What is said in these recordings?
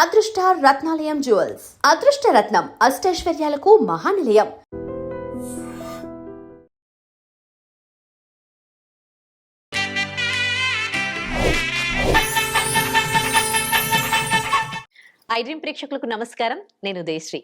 అదృష్ట రత్నాలయం జ్యువెల్స్ అదృష్ట రత్నం అష్టైశ్వర్యాలకు మహానిలయం. I dream ప్రేక్షకులకు నమస్కారం. నేను ఉదయశ్రీ.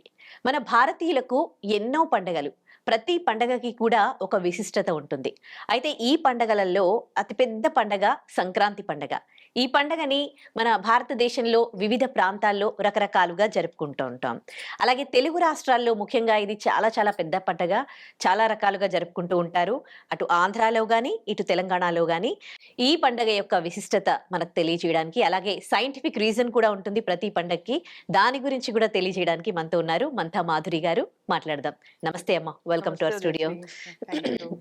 మన భారతీయులకు ఎన్నో పండగలు, ప్రతి పండగకి కూడా ఒక విశిష్టత ఉంటుంది. అయితే ఈ పండగలలో అతిపెద్ద పండగ సంక్రాంతి పండగ. ఈ పండగని మన భారతదేశంలో వివిధ ప్రాంతాల్లో రకరకాలుగా జరుపుకుంటూ ఉంటాం. అలాగే తెలుగు రాష్ట్రాల్లో ముఖ్యంగా ఇది చాలా చాలా పెద్ద పండగ. చాలా రకాలుగా జరుపుకుంటూ ఉంటారు. అటు ఆంధ్రాలో కానీ ఇటు తెలంగాణలో కానీ ఈ పండగ యొక్క విశిష్టత మనకు తెలియజేయడానికి, అలాగే సైంటిఫిక్ రీజన్ కూడా ఉంటుంది ప్రతి పండగకి. దాని గురించి కూడా తెలియజేయడానికి మనతో ఉన్నారు మంతా మాధురి గారు. మాట్లాడదాం. నమస్తే అమ్మ, welcome to our studio.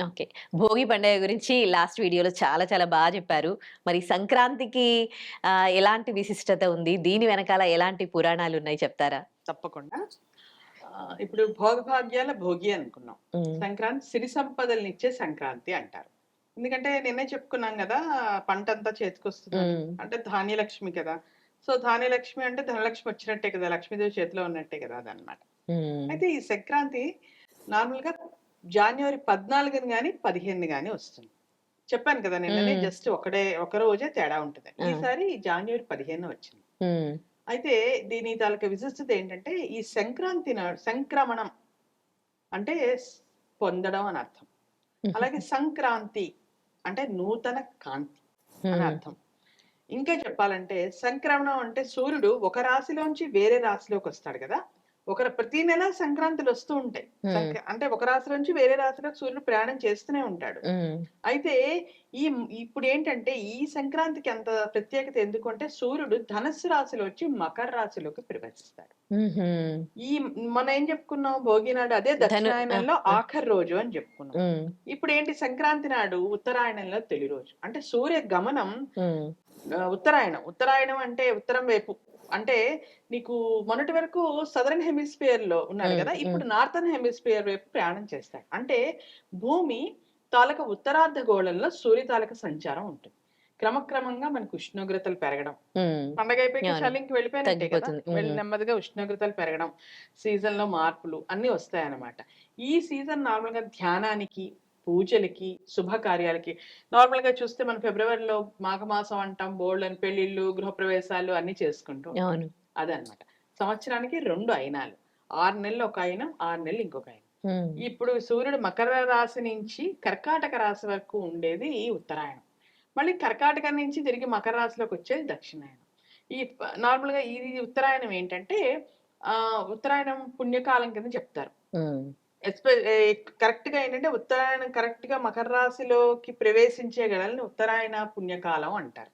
Okay, Bhogi పండుగ గురించి లాస్ట్ వీడియోలో చాలా చాలా బాగా చెప్పారు. మరి సంక్రాంతికి ఎలాంటి విశిష్టత ఉంది, దీని వెనకాల ఎలాంటి పురాణాలు ఉన్నాయి చెప్తారా? తప్పకుండా. ఇప్పుడు భోగభాగ్యాల భోగి అనుకున్నాం. సంక్రాంతి సిరి సంపదలనిచ్చే సంక్రాంతి అంటారు. ఎందుకంటే నిన్నే చెప్పుకున్నాం కదా, పంట అంతా చేతికొస్తుంది అంటే ధాన్యలక్ష్మి కదా. సో ధాన్యలక్ష్మి అంటే ధనలక్ష్మి వచ్చినట్టే కదా, లక్ష్మీదేవి చేతిలో ఉన్నట్టే కదా అదనమాట. అయితే ఈ సంక్రాంతి నార్మల్ గా జనవరి 14 గాని 15 గాని వస్తుంది. చెప్పాను కదా నిన్ననే, జస్ట్ ఒక రోజే తేడా ఉంటుంది. ఈసారి జనవరి 15 వచ్చింది. అయితే దీని తాలూకా విశిష్టత ఏంటంటే, ఈ సంక్రాంతి సంక్రమణం అంటే పొందడం అని అర్థం. అలాగే సంక్రాంతి అంటే నూతన కాంతి అని అర్థం. ఇంకా చెప్పాలంటే సంక్రమణం అంటే సూర్యుడు ఒక రాశిలోంచి వేరే రాశిలోకి వస్తాడు కదా. ప్రతి నెల సంక్రాంతులు వస్తూ ఉంటాయి. అంటే ఒక రాశి నుంచి వేరే రాశిలోకి సూర్యుడు ప్రయాణం చేస్తూనే ఉంటాడు. అయితే ఇప్పుడు ఏంటంటే ఈ సంక్రాంతికి అంత ప్రత్యేకత ఎందుకంటే సూర్యుడు ధనస్సు రాశిలో వచ్చి మకర రాశిలోకి ప్రవేశిస్తాడు. ఈ మనం ఏం చెప్పుకున్నాం, భోగి నాడు అదే దక్షిణాయనంలో ఆఖరి రోజు అని చెప్పుకున్నాం. ఇప్పుడు ఏంటి, సంక్రాంతి నాడు ఉత్తరాయణంలో తొలి రోజు. అంటే సూర్య గమనం ఉత్తరాయణం అంటే ఉత్తరం వైపు. అంటే నీకు మొన్నటి వరకు సదరన్ హెమిస్ఫియర్ లో ఉన్నారు కదా, ఇప్పుడు నార్థన్ హెమిస్ఫియర్ వైపు ప్రయాణం చేస్తాడు. అంటే భూమి తాలూకా ఉత్తరార్ధ గోళంలో సూర్య తాలూకా సంచారం ఉంటుంది. క్రమక్రమంగా మనకు ఉష్ణోగ్రతలు పెరగడం, పండగ అయిపోయి చలింకి వెళ్ళిపోయినట్టే కదా, నెమ్మదిగా ఉష్ణోగ్రతలు పెరగడం, సీజన్ లో మార్పులు అన్ని వస్తాయన్నమాట. ఈ సీజన్ నార్మల్ గా ధ్యానానికి, పూజలకి, శుభకార్యాలకి. నార్మల్ గా చూస్తే మనం ఫిబ్రవరిలో మాఘమాసం అంటాం, బోల్డ్ అని పెళ్లిళ్ళు, గృహప్రవేశాలు అన్ని చేసుకుంటాం. అదనమాట. సంవత్సరానికి 2 అయినాలు, 6 నెలలు ఒక అయినం, 6 నెలలు ఇంకొక అయినం. ఇప్పుడు సూర్యుడు మకర రాశి నుంచి కర్కాటక రాశి వరకు ఉండేది ఈ ఉత్తరాయణం. మళ్ళీ కర్కాటక నుంచి తిరిగి మకర రాశిలోకి వచ్చేది దక్షిణాయనం. ఈ నార్మల్ గా ఈ ఉత్తరాయణం ఏంటంటే ఉత్తరాయణం పుణ్యకాలం కింద చెప్తారు. కరెక్ట్ గా ఏంటంటే ఉత్తరాయణం కరెక్ట్ గా మకర రాశిలోకి ప్రవేశించే గడల్ని ఉత్తరాయణ పుణ్యకాలం అంటారు.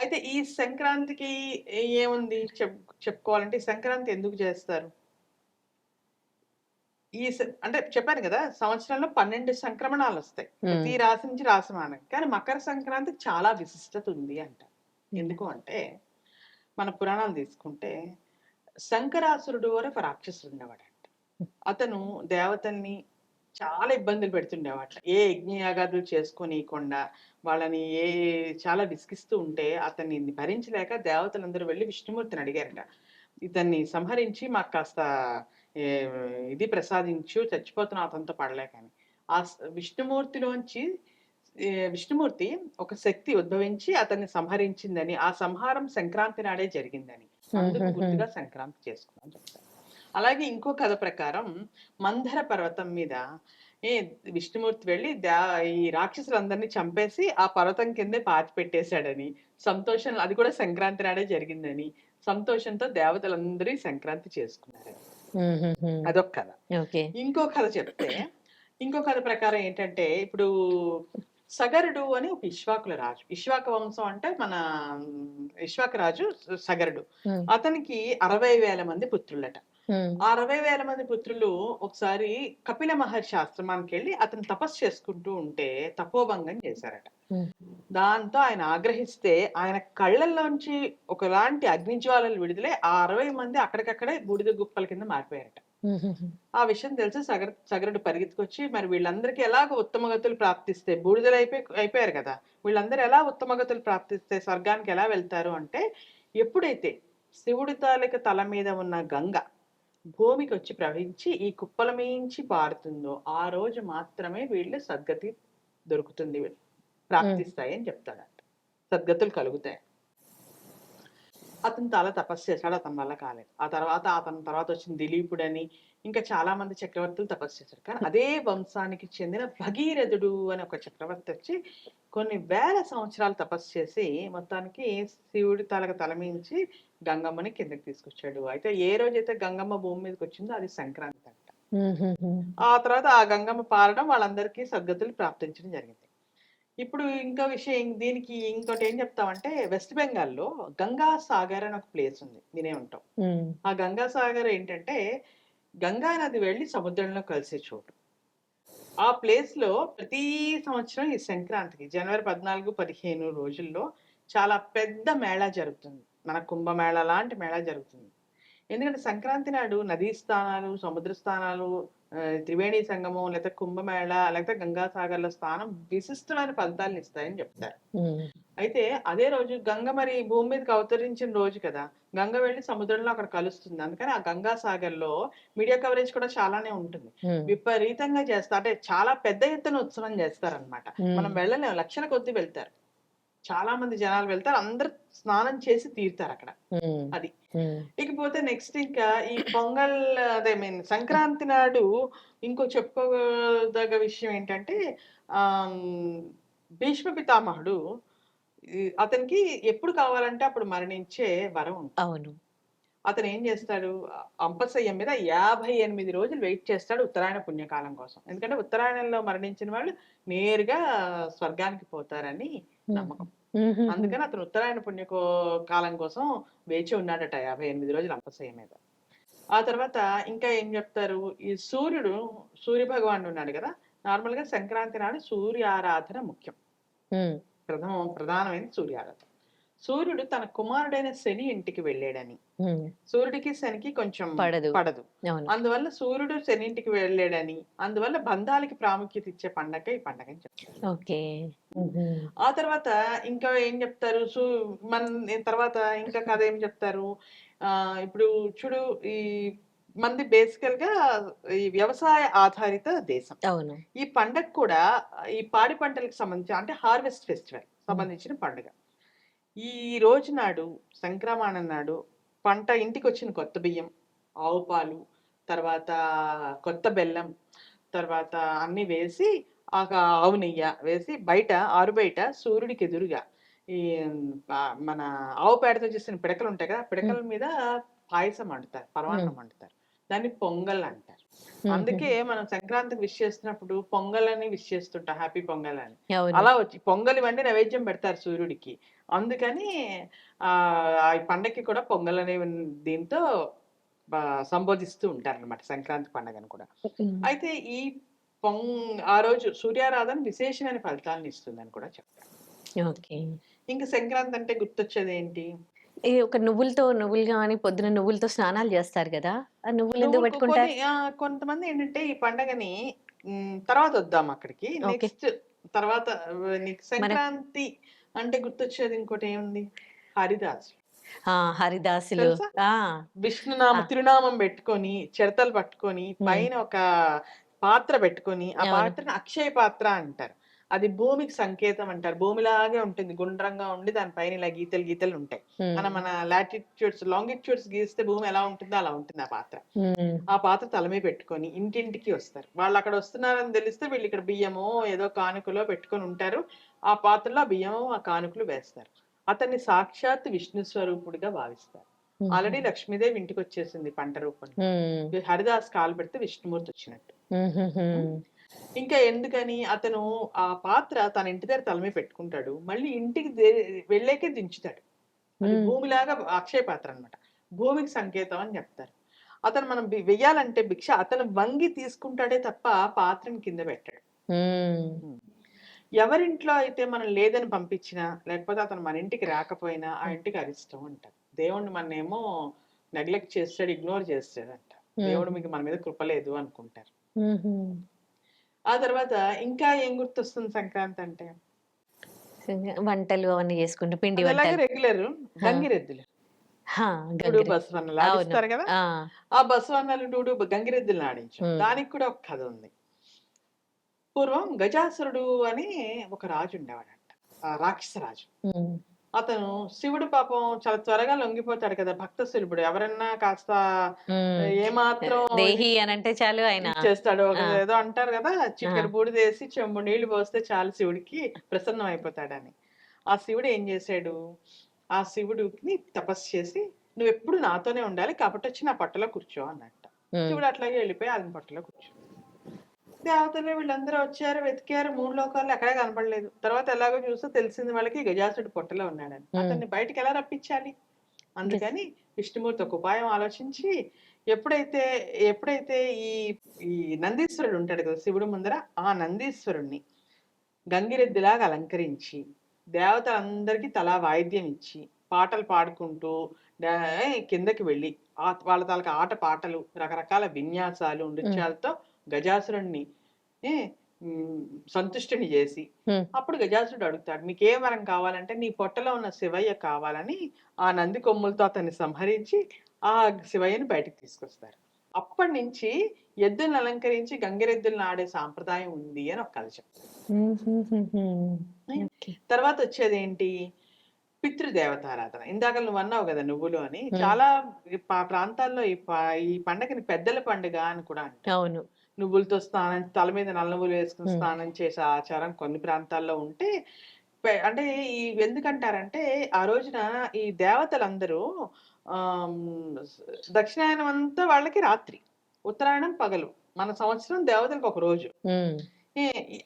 అయితే ఈ సంక్రాంతికి ఏముంది చెప్పుకోవాలంటే, సంక్రాంతి ఎందుకు చేస్తారు? అంటే చెప్పాను కదా, సంవత్సరంలో 12 సంక్రమణాలు వస్తాయి, ప్రతి రాశి నుంచి రాశి మాన. కానీ మకర సంక్రాంతికి చాలా విశిష్టత ఉంది అంట. ఎందుకు అంటే, మన పురాణాలు తీసుకుంటే శంకరాసురుడు ఒక రాక్షసుడు ఉండేవాడు. అతను దేవతల్ని చాలా ఇబ్బందులు పెడుతుండేవాట. ఏ యజ్ఞయాగాదులు చేసుకోనీయకుండా వాళ్ళని చాలా విసిగిస్తూ ఉంటే అతన్ని భరించలేక దేవతలందరూ వెళ్ళి విష్ణుమూర్తిని అడిగారట, ఇతన్ని సంహరించి మాకు కాస్త ఇది ప్రసాదించు, చచ్చిపోతున్న అతనితో పడలేకని. ఆ విష్ణుమూర్తి ఒక శక్తి ఉద్భవించి అతన్ని సంహరించిందని, ఆ సంహారం సంక్రాంతి నాడే జరిగిందని, అందుకు గుర్తుగా సంక్రాంతి చేసుకున్నాం చెప్తారు. అలాగే ఇంకో కథ ప్రకారం మందర పర్వతం మీద విష్ణుమూర్తి వెళ్ళి ఈ రాక్షసులందరినీ చంపేసి ఆ పర్వతం కిందే పాతి పెట్టేశాడని, సంతోషం అది కూడా సంక్రాంతి నాడే జరిగిందని, సంతోషంతో దేవతలందరూ సంక్రాంతి చేసుకున్నారని. అదొక కథ. ఇంకో కథ ప్రకారం ఏంటంటే, ఇప్పుడు సగరుడు అని ఒక ఇక్ష్వాకుల రాజు. ఇక్ష్వాక వంశం అంటే మన ఇక్ష్వాక రాజు సగరుడు. అతనికి 60,000 మంది పుత్రులట. ఆ 60,000 మంది పుత్రులు ఒకసారి కపిల మహర్షి ఆశ్రమానికి వెళ్ళి అతను తపస్సు చేసుకుంటూ ఉంటే తపోభంగం చేశారట. దాంతో ఆయన ఆగ్రహిస్తే ఆయన కళ్ళల్లోంచి ఒకలాంటి అగ్నిజ్వాలలు విడుదలై ఆ 60 మంది అక్కడికక్కడే బూడిద గుప్పల కింద మారిపోయారట. ఆ విషయం తెలిసి సగరుడు పరిగెత్తుకొచ్చి, మరి వీళ్ళందరికీ ఎలాగ ఉత్తమగతులు ప్రాప్తిస్తే, బూడిదలు అయిపోయారు కదా, వీళ్ళందరూ ఎలా ఉత్తమగతులు ప్రాప్తిస్తే స్వర్గానికి ఎలా వెళ్తారు అంటే, ఎప్పుడైతే శివుడి తాలూక తల మీద ఉన్న గంగ భూమికి వచ్చి ప్రవహించి ఈ కుప్పల మించి పారుతుందో ఆ రోజు మాత్రమే వీళ్ళు సద్గతి దొరుకుతుంది, ప్రాప్తిస్తాయి అని చెప్తాడంట. సద్గతులు కలుగుతాయి. అతను చాలా తపస్సు చేశాడు, అతని వల్ల కాలేదు. అతని తర్వాత వచ్చిన దిలీపుడని ఇంకా చాలా మంది చక్రవర్తులు తపస్సు చేశారు. కానీ అదే వంశానికి చెందిన భగీరథుడు అని ఒక చక్రవర్తి వచ్చి కొన్ని వేల సంవత్సరాలు తపస్సు చేసి మొత్తానికి శివుడి తలమించి గంగమ్మని కిందకి తీసుకొచ్చాడు. అయితే ఏ రోజైతే గంగమ్మ భూమి మీదకి వచ్చిందో అది సంక్రాంతి అంట. ఆ తర్వాత ఆ గంగమ్మ పారడం వాళ్ళందరికీ సద్గతులు ప్రాప్తించడం జరిగింది. ఇప్పుడు ఇంకో విషయం, దీనికి ఇంకోటి ఏం చెప్తామంటే వెస్ట్ బెంగాల్లో గంగా సాగర్ అని ఒక ప్లేస్ ఉంది, వినే ఉంటాం. ఆ గంగా సాగర్ ఏంటంటే గంగా నది వెళ్ళి సముద్రంలో కలిసే చోటు. ఆ ప్లేస్ లో ప్రతి సంవత్సరం ఈ సంక్రాంతికి జనవరి 14-15 రోజుల్లో చాలా పెద్ద మేళా జరుగుతుంది. మన కుంభమేళా లాంటి మేళా జరుగుతుంది. ఎందుకంటే సంక్రాంతి నాడు నదీ స్థానాలు, సముద్ర స్థానాలు, త్రివేణి సంగమం, లేకపోతే కుంభమేళ, లేకపోతే గంగాసాగర్ల స్థానం విశిష్టమైన ఫలితాలను ఇస్తాయని చెప్తారు. అయితే అదే రోజు గంగ మరి భూమి మీదకి అవతరించిన రోజు కదా, గంగ వెళ్ళి సముద్రంలో అక్కడ కలుస్తుంది. అందుకని ఆ గంగాసాగర్ లో మీడియా కవరేజ్ కూడా చాలానే ఉంటుంది. విపరీతంగా చేస్తారు, అంటే చాలా పెద్ద ఎత్తున ఉత్సవం చేస్తారనమాట. మనం వెళ్ళలేము, లక్షల కొద్ది వెళ్తారు, చాలా మంది జనాలు వెళ్తారు, అందరు స్నానం చేసి తీరుతారు అక్కడ. అది ఇకపోతే నెక్స్ట్ ఇంకా ఈ పొంగల్, అదే మీన్ సంక్రాంతి నాడు ఇంకో చెప్పుకోదగ్గ విషయం ఏంటంటే ఆ భీష్మ పితామహుడు అతనికి ఎప్పుడు కావాలంటే అప్పుడు మరణించే వరం ఉంటుంది. అవును. అతను ఏం చేస్తాడు, అంపశయ్యం మీద 58 రోజులు వెయిట్ చేస్తాడు ఉత్తరాయణ పుణ్యకాలం కోసం. ఎందుకంటే ఉత్తరాయణంలో మరణించిన వాళ్ళు నేరుగా స్వర్గానికి పోతారని నమ్మకం. అందుకని అతను ఉత్తరాయణ కాలం కోసం వేచి ఉన్నాడట 58 రోజులు అంపశయ్యం మీద. ఆ తర్వాత ఇంకా ఏం చెప్తారు, ఈ సూర్య భగవానుడు ఉన్నాడు కదా, నార్మల్ గా సంక్రాంతి నాడు సూర్య ఆరాధన ముఖ్యం. ప్రధానమైన సూర్యారాధన. సూర్యుడు తన కుమారుడైన శని ఇంటికి వెళ్ళాడని, సూర్యుడికి శనికి కొంచెం పడదు, అందువల్ల సూర్యుడు శని ఇంటికి వెళ్ళాడని, అందువల్ల బంధాలకి ప్రాముఖ్యత ఇచ్చే పండగ ఈ పండగ అని చెప్తారు. ఆ తర్వాత ఇంకా ఏం చెప్తారు, తర్వాత ఇంకా కథ ఏం చెప్తారు, ఇప్పుడు చూడు, ఈ మంది బేసికల్ గా ఈ వ్యవసాయ ఆధారిత దేశం. ఈ పండగ కూడా ఈ పాడి పంటలకు సంబంధించి, అంటే హార్వెస్ట్ ఫెస్టివల్ సంబంధించిన పండుగ. ఈ రోజు నాడు సంక్రమణం నాడు పంట ఇంటికి వచ్చిన కొత్త బియ్యం, ఆవు పాలు, తర్వాత కొత్త బెల్లం, తర్వాత అన్ని వేసి ఆవు నెయ్యి వేసి ఆరు బయట సూర్యుడికి ఎదురుగా ఈ మన ఆవు పేడతో చేసిన పిడకలు ఉంటాయి కదా, పిడకల మీద పాయసం వండుతారు, పరమాన్నం వండుతారు. దాన్ని పొంగల్ అంటారు. అందుకే మనం సంక్రాంతికి విష్ చేస్తున్నప్పుడు పొంగల్ అని విష్ చేస్తుంటాం, హ్యాపీ పొంగల్ అని. అలా వచ్చి పొంగల్ ఇవ్వండి నైవేద్యం పెడతారు సూర్యుడికి. అందుకని ఆ పండగకి కూడా పొంగల్ అనే దీంతో సంబోధిస్తూ ఉంటారు అనమాట సంక్రాంతి పండుగను కూడా. అయితే ఈ ఆ రోజు సూర్యారాధన విశేషమైన ఫలితాలను ఇస్తుందని కూడా చెప్తారు. ఇంకా సంక్రాంతి అంటే గుర్తొచ్చేది ఏంటి, ఒక నువ్వులు కానీ పొద్దున నువ్వులతో స్నానాలు చేస్తారు కదా, ఆ నువ్వులు ఎందుకు పెట్టుకుంటారు? కొంతమంది ఏంటంటే ఈ పండగని తర్వాత వద్దాం అక్కడికి, నెక్స్ట్ తర్వాత సంక్రాంతి అంటే గుర్తొచ్చేది ఇంకోటి ఏముంది, హరిదాసులు విష్ణునామ తిరునామం పెట్టుకొని చిరతలు పట్టుకొని పైన ఒక పాత్ర పెట్టుకొని, ఆ పాత్రని అక్షయ పాత్ర అంటారు. అది భూమికి సంకేతం అంటారు. భూమిలాగే ఉంటుంది, గుండ్రంగా ఉండి దానిపైన ఇలా గీతలు ఉంటాయి. మన లాటిట్యూడ్స్ లాంగిట్యూడ్స్ గీస్తే భూమి ఎలా ఉంటుందో అలా ఉంటుంది ఆ పాత్ర. ఆ పాత్ర తలమే పెట్టుకొని ఇంటింటికి వస్తారు. వాళ్ళు అక్కడ వస్తున్నారని తెలిస్తే వీళ్ళు ఇక్కడ బియ్యమో ఏదో కానుకలో పెట్టుకొని ఉంటారు. ఆ పాత్రలో ఆ బియ్యమో ఆ కానుకలు వేస్తారు. అతన్ని సాక్షాత్ విష్ణు స్వరూపుడిగా భావిస్తారు. ఆల్రెడీ లక్ష్మీదేవి ఇంటికి వచ్చేసింది పంట రూపంలో. హరిదాస్ కాలు పెడితే విష్ణుమూర్తి వచ్చినట్టు. ఇంకా ఎందుకని అతను ఆ పాత్ర తన ఇంటి దగ్గర తలమే పెట్టుకుంటాడు, మళ్ళీ ఇంటికి వెళ్ళాకే దించుతాడు. అది భూమిలాగా అక్షయ పాత్ర అనమాట, భూమికి సంకేతం అని చెప్తారు. అతను మనం వెయ్యాలంటే భిక్ష అతను వంగి తీసుకుంటాడే తప్ప పాత్రని కింద పెట్టాడు. ఎవరింట్లో అయితే మనం లేదని పంపించినా, లేకపోతే అతను మన ఇంటికి రాకపోయినా ఆ ఇంటికి అరిష్టం అంటారు. దేవుడిని మననేమో నెగ్లెక్ట్ చేస్తాడు, ఇగ్నోర్ చేస్తాడు అంట. దేవుడు మీకు మన మీద కృపలేదు అనుకుంటారు. ఆ తర్వాత ఇంకా ఏం గుర్తొస్తుంది సంక్రాంతి అంటే, వంటలు అవన్నీ చేసుకుంటూ పిండి వంటలు, రెగ్యులర్ గంగిరెద్దులు. హా, డూడు గంగిరెద్దు. బసవన్నలు అవును. ఆడిస్తారు కదా, ఆ ఆ బసవన్నలు గంగిరెద్దులను ఆడించాం. ఉమ్, దానికి కూడా ఒక కథ ఉంది. పూర్వం గజాసురుడు అని ఒక రాజు ఉండేవాడంట, ఆ రాక్షస రాజు. ఉమ్, అతను శివుడు పాపం చాలా త్వరగా లొంగిపోతాడు కదా భక్త సులభుడు. ఎవరన్నా కాస్త ఉమ్. ఏమాత్రం దేహి అని అంటే చాలు ఆయన. ఇచ్చేస్తాడు. ఒక ఆ ఏదో అంటారు కదా, ఆ చిటికెడు బూడిదేసి చెంబు నీళ్లు పోస్తే చాలు శివుడికి ప్రసన్నం అయిపోతాడని. ఆ శివుడు ఏం చేశాడు, ఆ శివుడిని తపస్సు చేసి నువ్వు ఎప్పుడు నాతోనే ఉండాలి కాబట్టి వచ్చి నా పట్టలో కూర్చో అన్నట్ట. ఉమ్, శివుడు అట్లాగే వెళ్ళిపోయి ఆయన పట్టలో కూర్చో. దేవతలు వీళ్ళందరూ వచ్చారు, వెతికారు, 3 లోకాల్లో ఎక్కడా కనపడలేదు. తర్వాత ఎలాగో చూస్తే తెలిసింది వాళ్ళకి గజాసుడు పొట్టలో ఉన్నాడని. ఉమ్. అతన్ని బయటికి ఎలా రప్పించాలి? అందుకని విష్ణుమూర్తి ఒక ఉపాయం ఆలోచించి, ఎప్పుడైతే ఎప్పుడైతే ఈ ఈ నందీశ్వరుడు ఉంటాడు కదా శివుడు ముందర, ఆ నందీశ్వరుణ్ణి గంగిరెద్దులాగా అలంకరించి దేవతలందరికీ తలా వాయిద్యం ఇచ్చి పాటలు పాడుకుంటూ కిందకి వెళ్ళి వాళ్ళ తాలూకా ఆట పాటలు రకరకాల విన్యాసాలు నృత్యాలతో గజాసురుణ్ణి ఏ, సంతుష్టిని చేసి ఉమ్, అప్పుడు గజాసురుడు అడుగుతాడు, నీకే వరం కావాలంటే నీ పొట్టలో ఉన్న శివయ్య కావాలని ఆ నంది కొమ్ములతో అతన్ని సంహరించి ఆ శివయ్యని బయటకు తీసుకొస్తారు. అప్పటి నుంచి ఎద్దులను అలంకరించి గంగిరెద్దులను ఆడే సాంప్రదాయం ఉంది అని ఒక కథ చెప్తారు. ఓకే. తర్వాత వచ్చేది ఏంటి, పితృదేవతారాధన. ఇందాక నువ్వు అన్నావు కదా నువ్వులు అని. ఉమ్, చాలా ప్రాంతాల్లో ఈ పండగని పెద్దల పండుగ అని కూడా అంటారు. అవును. నువ్వులతో స్నానం, తల మీద నల్ల నువ్వులు వేసుకుని ఉమ్, స్నానం చేసే ఆచారం కొన్ని ప్రాంతాల్లో ఉంటే, అంటే ఈ ఎందుకంటారంటే ఆ రోజున ఈ దేవతలందరూ ఆమ్, దక్షిణాయనం అంతా వాళ్ళకి రాత్రి, ఉత్తరాయణం పగలు. మన సంవత్సరం దేవతలకు ఒక రోజు. ఉమ్,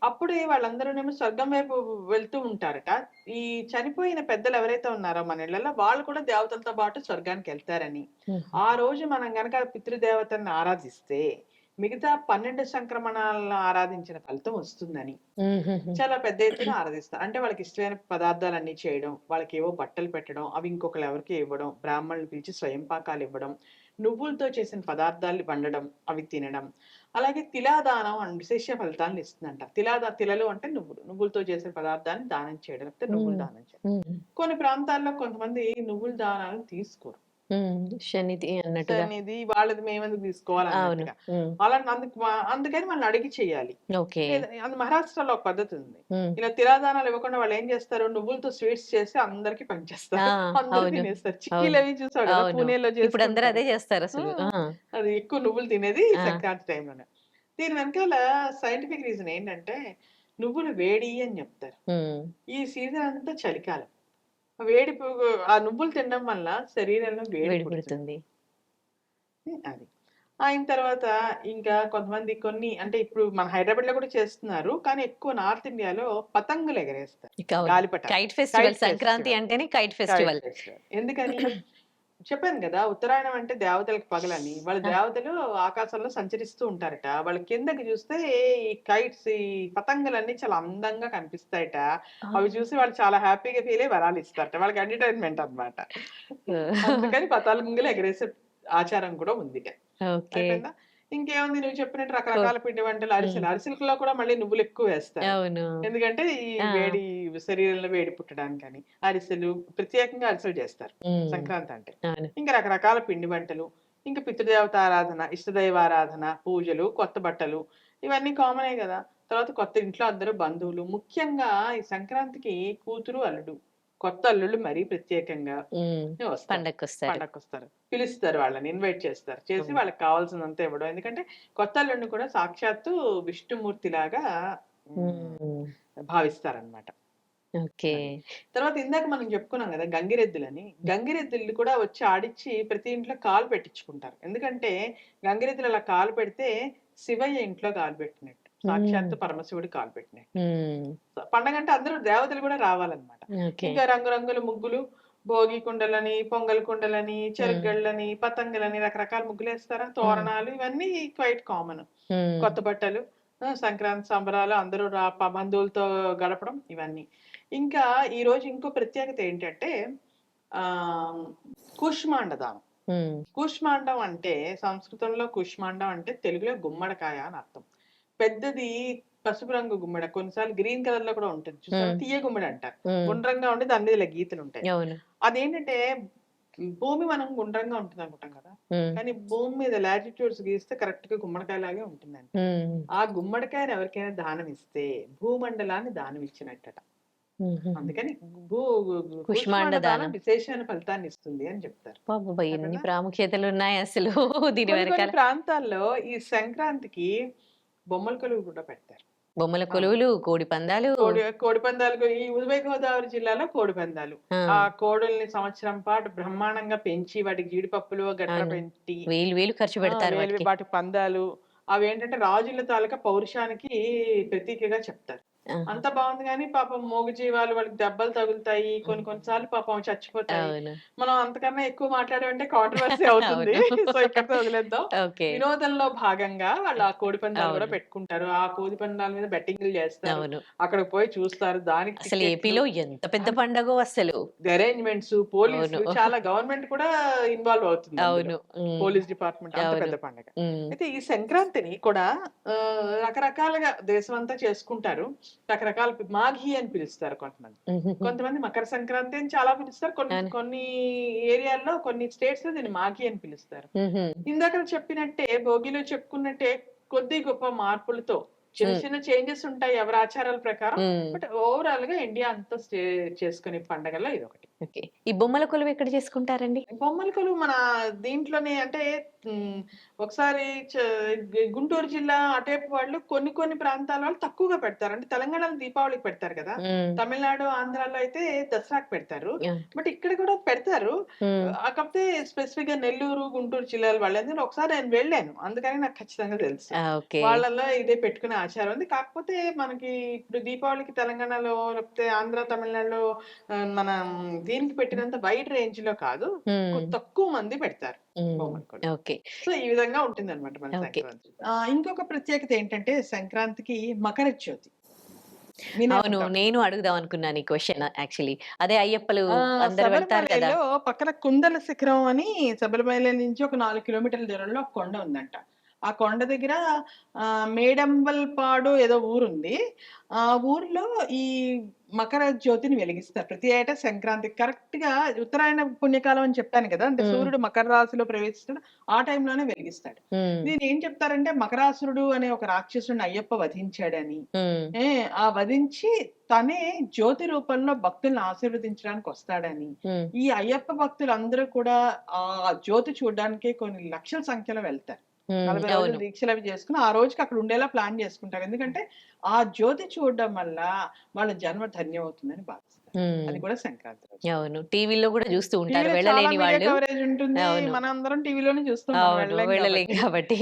అప్పుడే వాళ్ళందరూనేమో స్వర్గం వైపు వెళ్తూ ఉంటారట. ఈ చనిపోయిన పెద్దలు ఎవరైతే ఉన్నారో మన ఇళ్లలో, వాళ్ళు కూడా దేవతలతో పాటు స్వర్గానికి వెళ్తారని, ఉమ్, ఆ రోజు మనం గనక పితృదేవతలను ఆరాధిస్తే మిగతా 12 సంక్రమణాలను ఆరాధించిన ఫలితం వస్తుందని ఉమ్, ఉమ్, చాలా పెద్ద ఎత్తున ఆరాధిస్తారు. అంటే వాళ్ళకి ఇష్టమైన పదార్థాలన్నీ చేయడం, వాళ్ళకి ఏవో బట్టలు పెట్టడం, అవి ఇంకొకరు ఎవరికి ఇవ్వడం, బ్రాహ్మణులు పిలిచి స్వయం పాకాలు ఇవ్వడం, నువ్వులతో చేసిన పదార్థాలు వండడం, అవి తినడం. అలాగే తిలాదానం అని విశేష ఫలితాలను ఇస్తుందంట. తిలలు అంటే నువ్వులు, నువ్వులతో చేసిన పదార్థాన్ని దానం చేయడం, లేకపోతే నువ్వులు దానం చేయడం. ఉమ్, కొన్ని ప్రాంతాల్లో కొంతమంది నువ్వుల దానాలను తీసుకోరు. శనిది అన్నట్టుగా. ఇది వాళ్ళది మేమెందుకు తీసుకోవాలి అవును. అన్నట్టుగా. అలా అందుకని వాళ్ళని అడిగి చేయాలి. ఓకే. అది మహారాష్ట్రలో ఒక పద్ధతి ఉంది. ఉమ్, ఇలా తిరాదానాలు ఇవ్వకుండా వాళ్ళు ఏం చేస్తారు, నువ్వులతో స్వీట్స్ చేసి అందరికి ఆ, పంచేస్తారు. అందరూ అవును. తినేస్తారు. అవును. చిక్కీలు అవి చూసావు కదా, అవును. పూణేలో ఇప్పుడు అందరూ చేసుకుంటారు. అదే చేస్తారు అసలు. ఆ, అది ఎక్కువ నువ్వులు తినేది ఆ. సంక్రాంతి టైంలోనే. దీని వెనకాల సైంటిఫిక్ రీజన్ ఏంటంటే, నువ్వులు వేడి అని చెప్తారు. ఉమ్, ఈ సీజన్ అంతా చలికాలం. ఆ నువ్వులు తినడం వల్ల శరీరంలో వేడి వేడి పుడుతుంది. పెడుతుంది. అది అయిన తర్వాత ఇంకా కొంతమంది అంటే ఇప్పుడు మన హైదరాబాద్ లో కూడా చేస్తున్నారు, కానీ ఎక్కువ నార్త్ ఇండియాలో పతంగులు ఎగరేస్తారు, గాలిపటాలు. Kite festival. Kite Sankranti festival. అంటేనే కైట్ Kite ఫెస్టివల్. festival. ఎందుకని చెప్పాను కదా, ఉత్తరాయణం అంటే దేవతలకు పగలని. వాళ్ళ దేవతలు ఆకాశంలో సంచరిస్తూ ఉంటారట. వాళ్ళ కిందకి చూస్తే ఈ కైట్స్, ఈ పతంగులన్నీ చాలా అందంగా కనిపిస్తాయట. అవి చూసి వాళ్ళు చాలా హ్యాపీగా ఫీల్ అయ్యి వరాలు ఇస్తారట. వాళ్ళకి ఎంటర్టైన్మెంట్ అన్నమాట. అందుకని పతంగులు ఎగరేసే ఆచారం కూడా ఉంది. ఓకే. అయిపోయిందా? ఇంకేముంది, నువ్వు చెప్పినట్టు రకరకాల పిండి వంటలు, అరిసెలు. అరిసెలలో కూడా మళ్ళీ నువ్వులు ఎక్కువ వేస్తారు. అవును. ఎందుకంటే ఈ ఆ. వేడి, శరీరంలో వేడి పుట్టడానికని అరిసెలు, ప్రత్యేకంగా అరిసెలు చేస్తారు ఉమ్, సంక్రాంతి అంటే. అవును. ఇంకా రకరకాల పిండి వంటలు, ఇంకా పితృదేవత ఆరాధన, ఇష్టదైవారాధన, పూజలు, కొత్త బట్టలు, ఇవన్నీ కామనే కదా. తర్వాత కొత్త ఇంట్లో అందరూ బంధువులు. ముఖ్యంగా ఈ సంక్రాంతికి కూతురు అల్లుడు, కొత్త అల్లుళ్ళు మరీ ప్రత్యేకంగా ఉమ్, వస్తారు. పండక్కి వస్తారు. పండగకి వస్తారు, పిలుస్తారు, వాళ్ళని ఇన్వైట్ చేస్తారు, చేసి వాళ్ళకి కావాల్సినంత ఇవ్వడం. ఎందుకంటే కొత్త అల్లుడిని కూడా సాక్షాత్తు విష్ణుమూర్తి లాగా ఉమ్, భావిస్తారనమాట. ఓకే. తర్వాత ఇందాక మనం చెప్పుకున్నాం కదా గంగిరెద్దులని. గంగిరెద్దులు కూడా వచ్చి ఆడిచ్చి ప్రతి ఇంట్లో కాలు పెట్టించుకుంటారు. ఎందుకంటే గంగిరెద్దులు అలా కాలు పెడితే శివయ్య ఇంట్లో కాలు పెట్టినట్టు, సాక్షాత్తు పరమశివుడు కాలు పెట్టినట్టు. ఉమ్, పండగ అంటే అందరూ దేవతలు కూడా రావాలన్నమాట. ఓకే. ఇంకా రంగురంగుల ముగ్గులు, భోగి కుండలని, పొంగల్ కుండలని, చెరుగళ్ళని, పతంగులని, రకరకాల ముగ్గులు వేస్తారా, తోరణాలు, ఇవన్నీ క్వైట్ కామన్. ఉమ్, కొత్త బట్టలు, సంక్రాంతి సంబరాలు, అందరూ బంధువులతో గడపడం, ఇవన్నీ. ఇంకా ఈ రోజు ఇంకో ప్రత్యేకత ఏంటంటే ఆ కూష్మాండ దానం. ఉమ్, కూష్మాండం అంటే సంస్కృతంలో కూష్మాండం అంటే తెలుగులో గుమ్మడికాయ అని అర్థం. పెద్దది పసుపు రంగు గుమ్మడి, కొన్నిసార్లు గ్రీన్ కలర్ లో కూడా ఉంటుంది చూసారా, తీయ గుమ్మడి అంటారు. ఉమ్, గుండ్రంగా ఉండి దాని మీద ఇలా గీతలు ఉంటాయి. అవును. అదేంటంటే భూమి మనం గుండ్రంగా ఉంటుంది అనుకుంటాం కదా, కానీ భూమి మీద లాటిట్యూడ్స్ గీస్తే కరెక్ట్ గా గుమ్మడికాయ లాగే ఉంటుందండి. ఆ గుమ్మడికాయని ఎవరికైనా దానం ఇస్తే భూమండలాన్ని దానం ఇచ్చినట్టట. అందుకని కుష్మాండ దానం విశేషమైన ఫలితాన్ని ఇస్తుంది అని చెప్తారు. బాబా ఎన్ని ప్రాముఖ్యతలు ఉన్నాయి అసలు దీని కొన్ని వెనకాల. ప్రాంతాల్లో ఈ సంక్రాంతికి బొమ్మల కొలువు కూడా పెడతారు. బొమ్మల కొలువులు, కోడి పందాలు. కోడి పందాలు ఈ ఉభయ గోదావరి జిల్లాలో కోడి పందాలు. ఆ కోడుల్ని సంవత్సరం పాటు బ్రహ్మాండంగా పెంచి వాటికి జీడిపప్పులు గట్ర పెట్టి వేలు ఖర్చు పెడతారు వాటి పందాలు. అవి ఏంటంటే రాజుల తాలూకా పౌరుషానికి ప్రతీకగా చెప్తారు. అంత బాగుంది కానీ పాపం మూగజీవాలు వాళ్ళకి దెబ్బలు తగులుతాయి, కొన్నిసార్లు పాపం చచ్చిపోతాయి. మనం అంతకన్నా ఎక్కువ మాట్లాడమంటే కాంట్రవర్సీ అవుతుంది. సో ఇక్కడ వదిలేద్దాం. వినోదంలో భాగంగా వాళ్ళు ఆ కోడి పందాలు కూడా పెట్టుకుంటారు. ఆ కోడి పందాల మీద బెట్టింగ్లు చేస్తారు, అక్కడ పోయి చూస్తారు. దానికి అసలు ఏపీలో ఎంత పెద్ద పండగో అసలు. అరేంజ్మెంట్స్, పోలీసు, చాలా గవర్నమెంట్ కూడా ఇన్వాల్వ్ అవుతుంది. పోలీస్ డిపార్ట్మెంట్, అంత పెద్ద పండగ. అయితే ఈ సంక్రాంతిని కూడా రకరకాలుగా దేశం అంతా చేసుకుంటారు. రకరకాల మాఘీ అని పిలుస్తారు కొంతమంది మకర సంక్రాంతి అని చాలా పిలుస్తారు. కొన్ని ఏరియాల్లో, కొన్ని స్టేట్స్ లో దీన్ని మాఘీ అని పిలుస్తారు. ఇందాక చెప్పినట్టే, భోగిలో చెప్పుకున్నట్టే కొద్ది గొప్ప మార్పులతో చిన్న చిన్న చేంజెస్ ఉంటాయి ఎవరి ఆచారాల ప్రకారం. బట్ ఓవరాల్ గా ఇండియా అంతా చేసుకునే పండగల్లో ఇది ఒకటి. ఈ బొమ్మల కొలువు ఎక్కడ చేసుకుంటారండి? బొమ్మల కొలువు మన దీంట్లోనే, అంటే ఒకసారి గుంటూరు జిల్లా అటేపు వాళ్ళు కొన్ని ప్రాంతాల వాళ్ళు తక్కువగా పెడతారు. అంటే తెలంగాణలో దీపావళికి పెడతారు కదా, తమిళనాడు, ఆంధ్రాలో అయితే దసరాకి పెడతారు. బట్ ఇక్కడ కూడా పెడతారు. కాకపోతే స్పెసిఫిక్ గా నెల్లూరు, గుంటూరు జిల్లాల వాళ్ళందరూ ఒకసారి నేను వెళ్ళాను, అందుకని నాకు ఖచ్చితంగా తెలుసు. వాళ్ళలో ఇదే పెట్టుకునే ఆచారం ఉంది. కాకపోతే మనకి ఇప్పుడు దీపావళికి తెలంగాణలో లేకపోతే ఆంధ్ర, తమిళనాడులో మన దీనికి పెట్టినంత వైడ్ రేంజ్ లో కాదు, తక్కువ మంది పెడతారు. సో ఈ విధంగా ఉంటుంది అనమాట మన సంక్రాంతి. ఇంకొక ప్రత్యేకత ఏంటంటే సంక్రాంతికి మకర జ్యోతి. అవును, నేను అడుగుదాం అనుకున్నాను ఈ క్వశ్చన్ యాక్చువల్లీ. అదే అయ్యప్పలు అందరూ వెళ్తారు కదా, పక్కన కుందల శిఖరం అని శబరిమల నుంచి ఒక 4 కిలోమీటర్ల దూరంలో ఒక కొండ ఉందంట. ఆ కొండ దగ్గర మేడంబల్పాడు ఏదో ఊరుంది. ఆ ఊర్లో ఈ మకర జ్యోతిని వెలిగిస్తారు ప్రతి ఏటా సంక్రాంతి. కరెక్ట్ గా ఉత్తరాయణ పుణ్యకాలం అని చెప్పాను కదా, అంటే సూర్యుడు మకర రాశిలో ప్రవేశిస్తాడు, ఆ టైంలోనే వెలిగిస్తాడు. దీని ఏం చెప్తారంటే, మకరాసురుడు అనే ఒక రాక్షసుడిని అయ్యప్ప వధించాడని, ఆ వధించి తనే జ్యోతి రూపంలో భక్తులను ఆశీర్వదించడానికి వస్తాడని, ఈ అయ్యప్ప భక్తులు అందరూ కూడా ఆ జ్యోతి చూడడానికి కొన్ని లక్షల సంఖ్యలో వెళ్తారు. 40 రోజులు దీక్షలు అవి చేసుకుని ఆ రోజుకి అక్కడ ఉండేలా ప్లాన్ చేసుకుంటారు. ఎందుకంటే ఆ జ్యోతి చూడడం వల్ల వాళ్ళ జన్మ ధన్యం అవుతుందని భావిస్తారు. అది కూడా సంక్రాంతి. అవును, టీవీలో కూడా చూస్తూ ఉంటారు, వెళ్ళలేని వాళ్ళు. కవరేజ్ ఉంటుంది, మనం అందరం టీవీలోనే చూస్తాం కాబట్టి.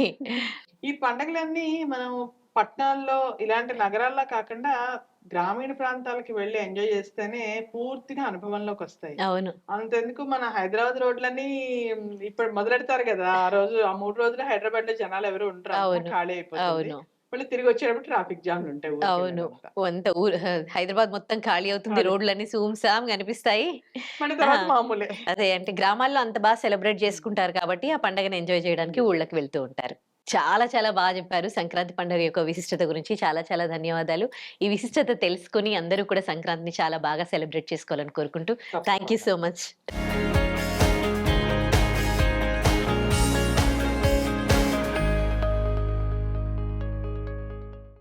ఈ పండుగలన్నీ మనం పట్టణాల్లో ఇలాంటి నగరాల్లో కాకుండా గ్రామీణ ప్రాంతాలకు వెళ్ళి ఎంజాయ్ చేస్తేనే పూర్తిగా అనుభవంలోకి వస్తాయి. అవును, అంతెందుకు మన హైదరాబాద్ రోడ్లన్నీ ఇప్పుడు మొదలెడతారు కదా, ఆ రోజు ఆ 3 రోజులు హైదరాబాద్ లో జనాలు ఎవరు ఉంటారు, ఖాళీ అయిపోతుంది. మళ్ళీ తిరిగి వచ్చేటప్పుడు ట్రాఫిక్ జామ్లు ఉంటాయి. అవును, అంత హైదరాబాద్ మొత్తం ఖాళీ అవుతుంది, రోడ్లన్నీ సూమ్సామ్ కనిపిస్తాయి. మామూలే. అదే, అంటే గ్రామాల్లో అంత బాగా సెలబ్రేట్ చేసుకుంటారు కాబట్టి ఆ పండుగను ఎంజాయ్ చేయడానికి ఊళ్ళకి వెళ్తూ ఉంటారు. చాలా చాలా బాగా చెప్పారు సంక్రాంతి పండుగ యొక్క విశిష్టత గురించి. చాలా చాలా ధన్యవాదాలు. ఈ విశిష్టత తెలుసుకుని అందరూ కూడా సంక్రాంతిని చాలా బాగా సెలబ్రేట్ చేసుకోవాలని కోరుకుంటూ థ్యాంక్ యూ సో మచ్.